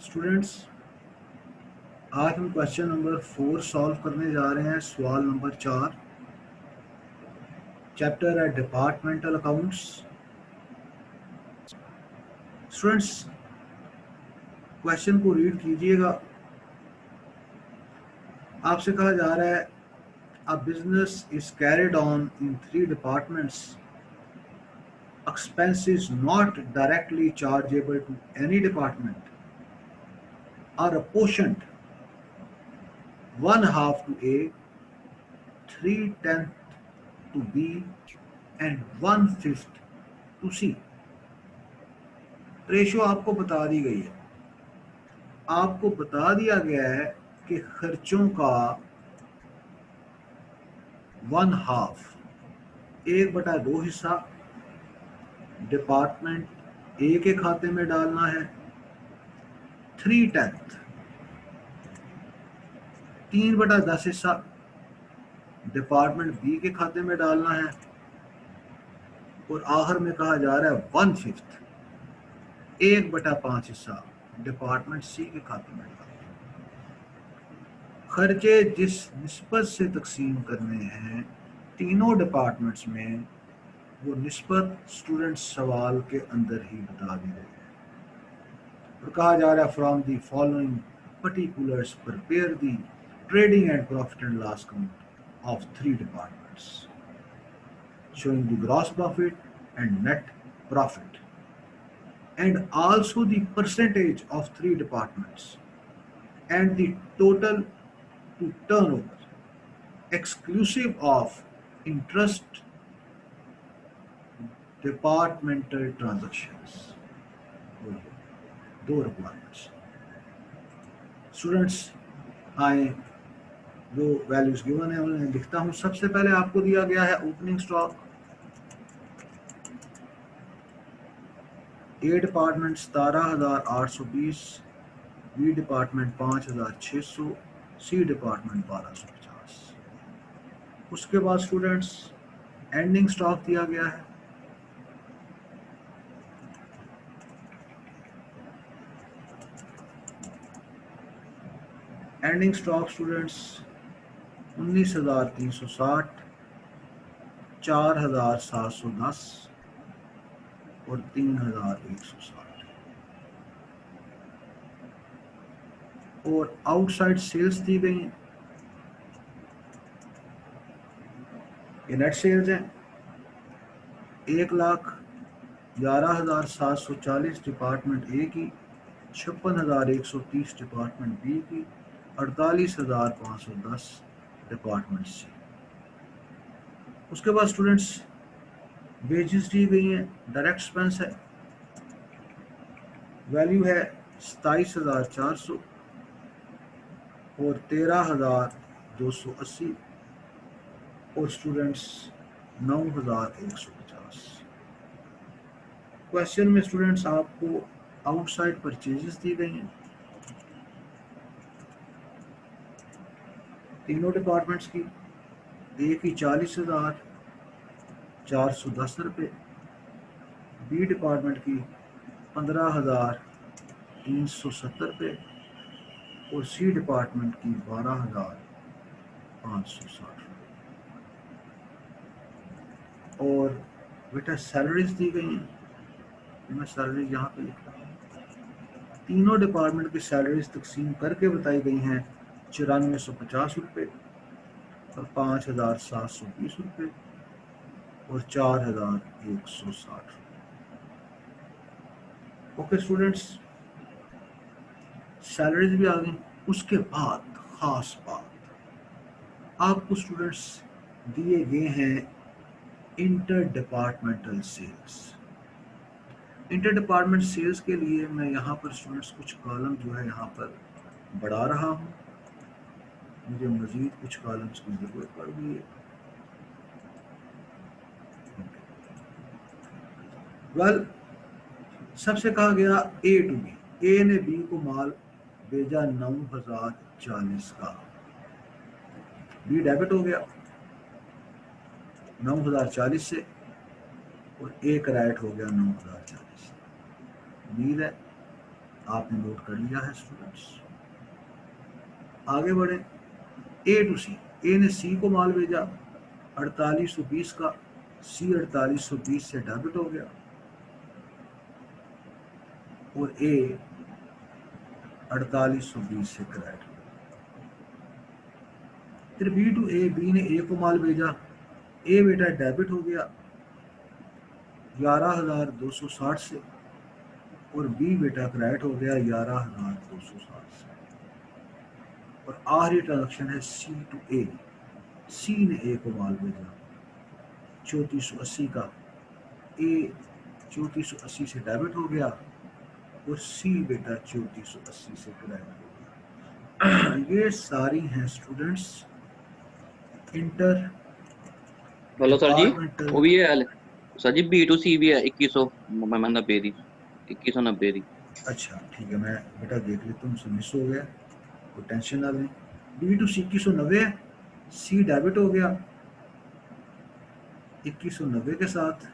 Students, आज हम question number 4 solve करने जा रहे हैं। सवाल नंबर 4, चैप्टर है डिपार्टमेंटल अकाउंट्स। स्टूडेंट्स, क्वेश्चन को रीड कीजिएगा। आपसे कहा जा रहा है a business is carried on in 3 departments. Expenses not directly chargeable to any department are apportioned 1/2 to A, 3/10 to B and 1/5 to C। Ratio आपको बता दी गई है। आपको बता दिया गया है कि खर्चों का 1/2, 1/2 हिस्सा डिपार्टमेंट ए के खाते में डालना है, 3/10, 3/10 हिस्सा डिपार्टमेंट बी के खाते में डालना है, और आखिर में कहा जा रहा है 1/5, 1/5 हिस्सा डिपार्टमेंट सी के खाते में डालना है। खर्चे जिस निस्बत से तकसीम करने हैं तीनों डिपार्टमेंट्स में, वो निस्बत स्टूडेंट सवाल के अंदर ही बता दी गई है। और कहा जा रहा है from the following particulars prepare the trading and profit and loss account of 3 departments showing the gross profit and net profit and also the percentage of 3 departments and the total to turnover exclusive of interest departmental transactions। दो requirements. Students, आए जो values given है उन्हें लिखता हूं। सबसे पहले आपको दिया गया है opening stock. A department 17,820, B department 5,600, C department 1,250। उसके बाद स्टूडेंट्स एंडिंग स्टॉक दिया गया है। एंडिंग स्टॉक स्टूडेंट्स 19,360, 4,710 और 3,160। और आउटसाइड सेल्स दी गई हैं। ये नेट सेल्स हैं 1,11,740 डिपार्टमेंट ए की, 56,130 डिपार्टमेंट बी की, 48,510 डिपार्टमेंट सी। उसके बाद स्टूडेंट्स वेजेस दी गई हैं। डायरेक्ट एक्सपेंस है, वैल्यू है 27,400 और 13,280 और स्टूडेंट्स 9,150। क्वेश्चन में स्टूडेंट्स आपको आउटसाइड परचेजेस दी गई हैं तीनों डिपार्टमेंट्स की। ए की 40,410 रुपये, बी डिपार्टमेंट की 15,370 रुपये और सी डिपार्टमेंट की 12,560 रुपये। और बेटा सैलरीज दी गई हैं, मैं सैलरीज यहाँ पे लिख रहा हूँ। तीनों डिपार्टमेंट की सैलरीज तकसीम करके बताई गई हैं 9450 रुपये और 5,720 रुपये और 4,160 रुपये। ओके स्टूडेंट्स, सैलरीज भी आ गई। उसके बाद खास बात आपको स्टूडेंट्स दिए गए हैं inter departmental sales. Inter department sales के लिए मैं यहाँ पर स्टूडेंट्स कुछ कॉलम जो है यहाँ पर बढ़ा रहा हूँ। मुझे मजीद कुछ कॉलम्स की जरूरत पड़ गई है। वेल, सबसे कहा गया ए टू बी। ए ने बी को माल भेजा 9,040 का, बी डेबिट हो गया 9,040 से और ए क्रेडिट हो गया 9,040 से। उम्मीद है आपने नोट कर लिया है स्टूडेंट्स। आगे बढ़े, ए टू सी। ए ने सी को माल भेजा 4820 का, सी 4820 से डेबिट हो गया और ए 4820 से क्रेडिट हो गया। फिर बी टू ए, बी ने ए को माल भेजा, ए बेटा डेबिट हो गया 11260 से और बी बेटा क्रेडिट हो गया 11260 से। और आखिरी ट्रांजेक्शन है सी टू ए, सी ने ए को माल भेजा 3480 का, ए 3480 से डेबिट हो गया और सी बेटा 3480 से क्रेडिट हो गया। ये सारी हैं स्टूडेंट्स इंटर हेलो सर जी, डिपार्टमेंटल। वो भी है हाल सर जी, B2C भी है 2190 दी, 2190 दी। अच्छा ठीक है, मैं बेटा देख लेता हूँ, मुझसे मिस हो गया, कोई टेंशन ना लें। बी टू सी 2190 है, सी डेबिट हो गया 2190 के साथ,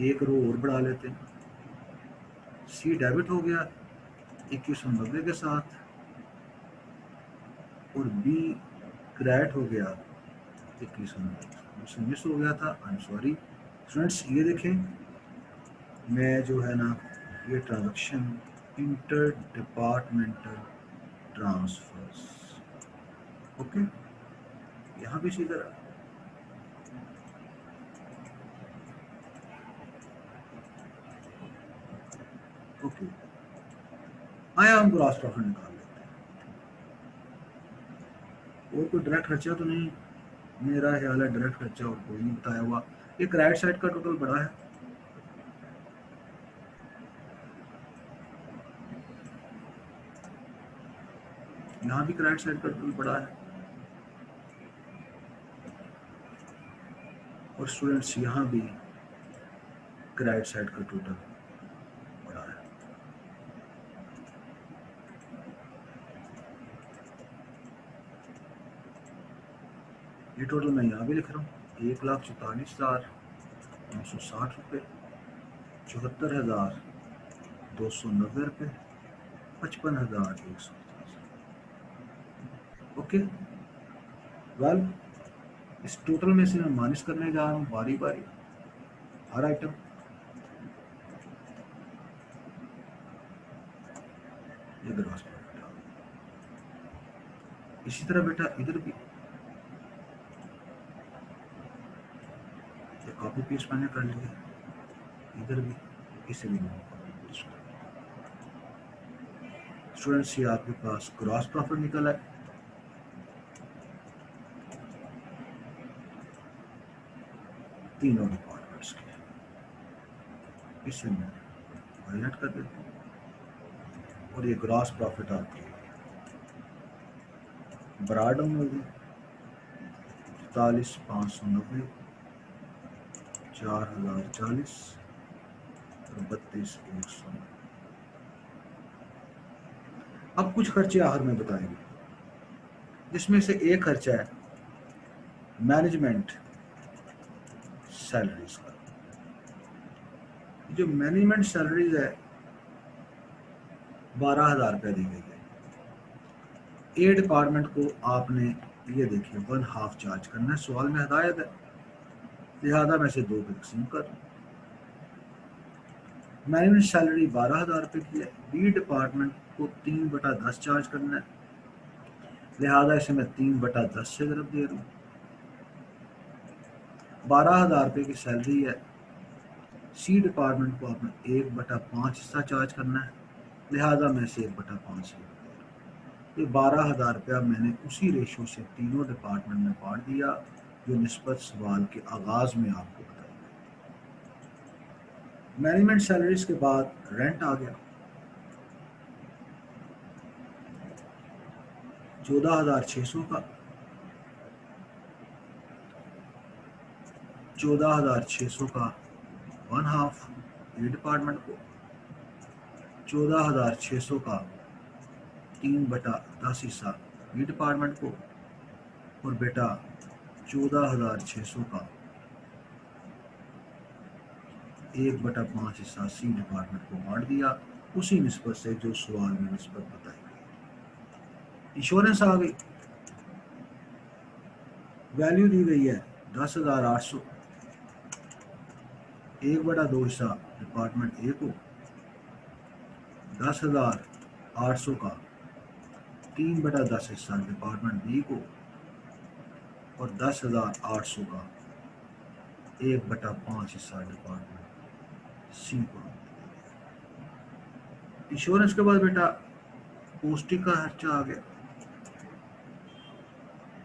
एक रो और बढ़ा लेते हैं, सी डेबिट हो गया 2190 के साथ और बी क्रेडिट हो गया 2190, मुझसे मिस हो गया था, आई एम सॉरी स्टूडेंट्स। ये देखें, मैं जो है ना ये transaction inter departmental transfers, okay, यहाँ भी इसी तरह। ओके, आया हम ग्रॉस प्रॉफिट निकाल लेते हैं। और कोई डायरेक्ट खर्चा तो नहीं, मेरा ख्याल है डायरेक्ट खर्चा और कोई नहीं बताया हुआ। एक राइट साइड का टोटल बड़ा है, यहाँ भी राइट साइड का टोटल बड़ा है और स्टूडेंट्स यहाँ भी राइट साइड का टोटल बड़ा है। ये टोटल मैं यहाँ भी लिख रहा हूँ, 1,44,960 रुपये, 74,290 रुपये, 55,150। ओके वेल, इस टोटल में से मैं माइनस करने जा रहा हूँ बारी बारी हर आइटम। ये ग्रॉस प्रॉफिट, इसी तरह बेटा इधर भी कॉपी पेस्ट मैंने कर लिया, इधर भी इसे भी कॉपी पेस्ट कर। स्टूडेंट्स ये आपके पास ग्रॉस प्रॉफिट निकला है, तीनों डिपार्टमेंट्स के, इसे मैं हाईलाइट कर देता हूँ। और ये ग्रॉस प्रॉफिट आपकी बराडम होगी 44,590, 4,040 और 32,190। अब कुछ खर्चे आखिर में बताएंगे, जिसमें से एक खर्चा है मैनेजमेंट सैलरीज का। जो मैनेजमेंट सैलरीज है 12,000 रुपया दी गई है। ए डिपार्टमेंट को आपने ये देखिए 1/2 चार्ज करना है, सवाल में हदायत है, लिहाजा मैं से 2 पे तकसीम कर। मैनेजमेंट सैलरी 12,000 रुपये की है, बी डिपार्टमेंट को 3/10 चार्ज करना है, लिहाजा इसे मैं 3/10 से ज़रब दे रहा हूँ। 12,000 रुपये की सैलरी है, सी डिपार्टमेंट को आपने 1/5 हिस्सा चार्ज करना है, लिहाजा मैं से 1/5 से दे रहा हूँ। ये 12,000 रुपया मैंने उसी रेशो से तीनों डिपार्टमेंट में बांट दिया जो निस्बत सवाल के आगाज में आपको बताया। मैनेजमेंट सैलरीज के बाद रेंट आ गया 14,600 का, 14,600 का 1/2 ए डिपार्टमेंट को, 14,600 का 3/10 हिस्सा बी डिपार्टमेंट को, और बेटा 14,600 का 1/5 हिस्सा सी डिपार्टमेंट को बांट दिया उसी निस्बत से जो सवाल में निस्बत बताई गई। इंश्योरेंस आ गई, वैल्यू दी गई है 10,800, 1/2 हिस्सा डिपार्टमेंट ए को, 10,800 का 3/10 हिस्सा डिपार्टमेंट बी को, और 10,800 का 1/5 हिस्सा डिपार्टमेंट सी को। इंश्योरेंस के बाद बेटा पोस्टिंग का खर्चा आ गया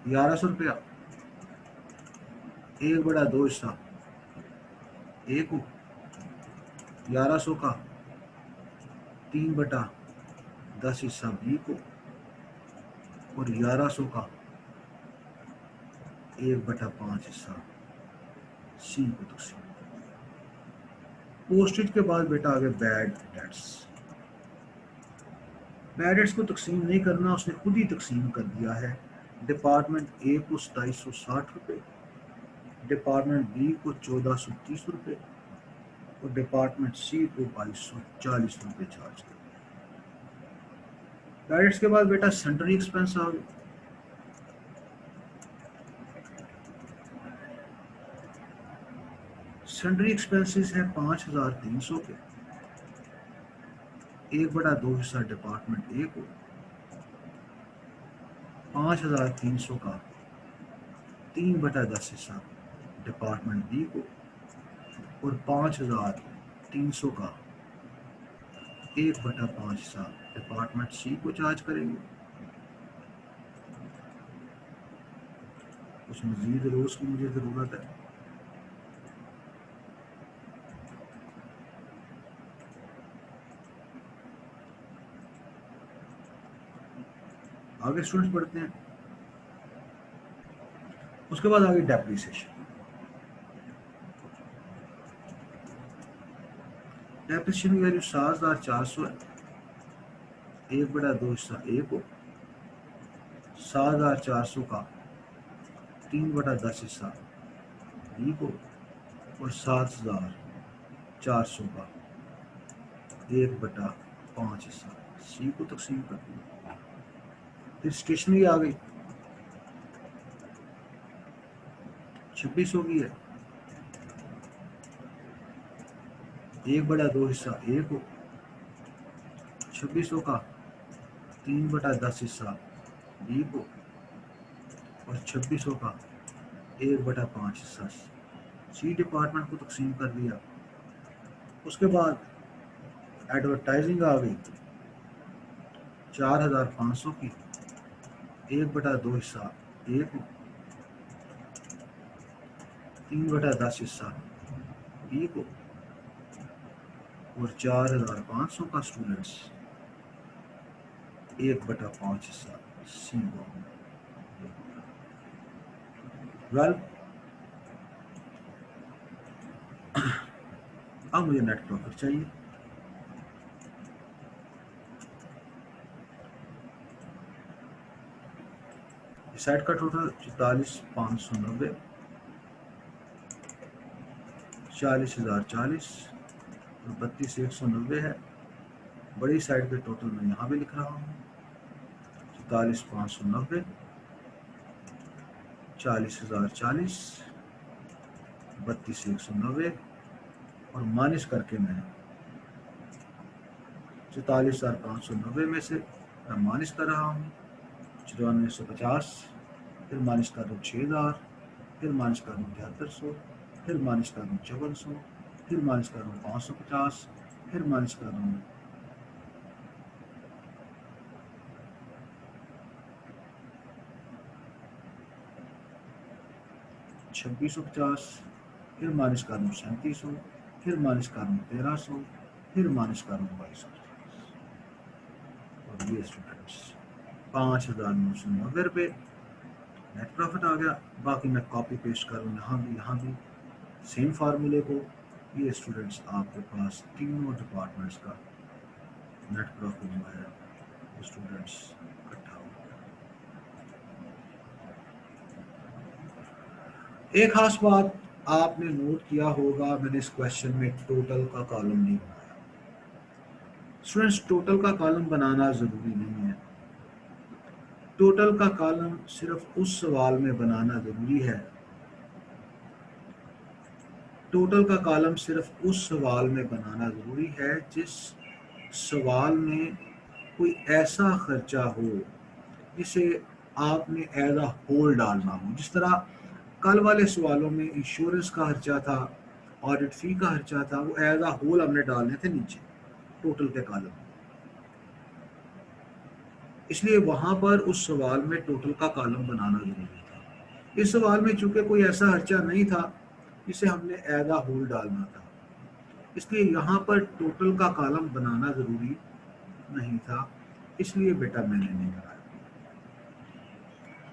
1100 रुपया, 1/2 हिस्सा ए को, 1100 का 3/10 हिस्सा बी को, और 1100 का 1/5 हिस्सा सी को तकसीम। पोस्टेज के बाद बेटा आगे बैड डेट्स। बैड डेट्स को तकसीम नहीं करना, उसने खुद ही तकसीम कर दिया है। डिपार्टमेंट ए को 2760 रुपये, डिपार्टमेंट बी को 1430 रुपये, और डिपार्टमेंट सी को 2240 रुपये चार्ज कर। बैड डेट्स के बाद बेटा सेंट्री एक्सपेंस आ गए। सेंट्री एक्सपेंसेस है 5300 के, 1/2 हिस्सा डिपार्टमेंट ए को, 5300 का 3/10 हिस्सा डिपार्टमेंट बी को, और 5300 का 1/5 हिस्सा डिपार्टमेंट सी को चार्ज करेंगे। कुछ मजीद रोज की मुझे जरूरत है। आगे स्टूडेंट्स पढ़ते हैं। उसके बाद आगे डेप्रिसिएशन। डेप्रिसिएशन की वैल्यू 7400 है, 1/2 हिस्सा ए को, 7400 का 3/10 हिस्सा बी को, और 7400 का 1/5 हिस्सा सी को तकसीम कर दिया। फिर स्टेशनरी आ गई 2600 की है, 1/2 हिस्सा ए को, 2600 का 3/10 हिस्सा बी को, और 2600 का 1/5 हिस्सा सी डिपार्टमेंट को तकसीम कर दिया। उसके बाद एडवर्टाइजिंग आ गई 4500 की, 1/2 हिस्सा ए को, 3/10 हिस्सा बी को, और 4500 का स्टूडेंट्स 1/5 हिस्सा सी को। वेल अब मुझे नेट प्रॉफिट चाहिए। साइड का टोटल 44,590, 40,040 और 32,190 है। बड़ी साइड पे टोटल मैं यहाँ भी लिख रहा हूँ 44,590, 40,040, 32,190, और माइनस करके मैं 44,590 में से मैं माइनस कर रहा हूँ 9450, फिर माइनस कर दूँ 6,000, फिर माइनस कर दूँ 7300, फिर माइनस कर दूँ 5400, फिर माइनस कर दूँ 550, फिर माइनस कर दूँ 2650, फिर माइनस कर दूँ 3700, फिर माइनस कर दूँ 1300, फिर माइनस कर दूँ 2200। और ये स्टूडेंट्स 5,990 रुपये नेट प्रॉफिट आ गया। बाकी मैं कॉपी पेस्ट करूँ यहाँ भी सेम फार्मूले को। ये स्टूडेंट्स आपके पास तीनों डिपार्टमेंट्स का नेट प्रॉफिट जो है स्टूडेंट्स इकट्ठा हो गया। एक खास बात आपने नोट किया होगा, मैंने इस क्वेश्चन में टोटल का कॉलम नहीं बनाया। स्टूडेंट्स, टोटल का कॉलम बनाना ज़रूरी नहीं है। टोटल का कॉलम सिर्फ उस सवाल में बनाना ज़रूरी है, टोटल का कॉलम सिर्फ उस सवाल में बनाना ज़रूरी है जिस सवाल में कोई ऐसा खर्चा हो जिसे आपने एज अ होल डालना हो। जिस तरह कल वाले सवालों में इंश्योरेंस का खर्चा था, ऑडिट फी का खर्चा था, वो एज अ होल हमने डालने थे नीचे टोटल के कॉलम में। इसलिए वहां पर उस सवाल में टोटल का कॉलम बनाना जरूरी था। इस सवाल में चूंकि कोई ऐसा खर्चा नहीं था जिसे हमने एज अ होल डालना था, इसलिए यहाँ पर टोटल का कॉलम बनाना जरूरी नहीं था, इसलिए बेटा मैंने नहीं बनाया।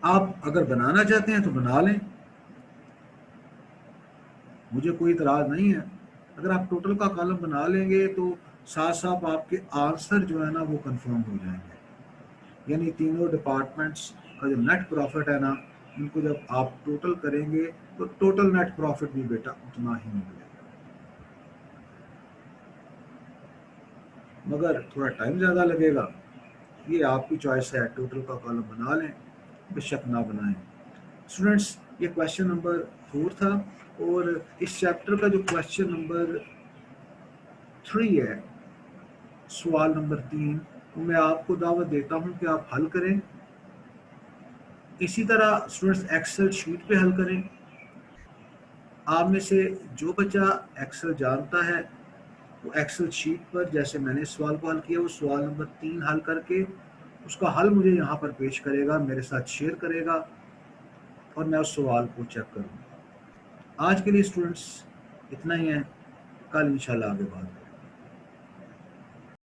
आप अगर बनाना चाहते हैं तो बना लें, मुझे कोई इतराज नहीं है। अगर आप टोटल का कॉलम बना लेंगे तो साथ साथ आपके आंसर जो है ना वो कंफर्म हो जाएंगे। यानी तीनों डिपार्टमेंट्स का जो नेट प्रॉफिट है ना, इनको जब आप टोटल करेंगे तो टोटल नेट प्रॉफिट भी बेटा उतना ही निकलेगा। मगर थोड़ा टाइम ज़्यादा लगेगा, ये आपकी चॉइस है। टोटल का कॉलम बना लें, बेशक ना बनाएं। स्टूडेंट्स, ये क्वेश्चन नंबर 4 था, और इस चैप्टर का जो क्वेश्चन नंबर 3 है, सवाल नंबर 3, तो मैं आपको दावत देता हूं कि आप हल करें। इसी तरह स्टूडेंट्स एक्सेल शीट पे हल करें। आप में से जो बच्चा एक्सेल जानता है वो एक्सेल शीट पर जैसे मैंने सवाल को हल किया, वो सवाल नंबर 3 हल करके उसका हल मुझे यहाँ पर पेश करेगा, मेरे साथ शेयर करेगा, और मैं उस सवाल को चेक करूँगा। आज के लिए स्टूडेंट्स इतना ही है, कल इंशाल्लाह आगे बात करेंगे।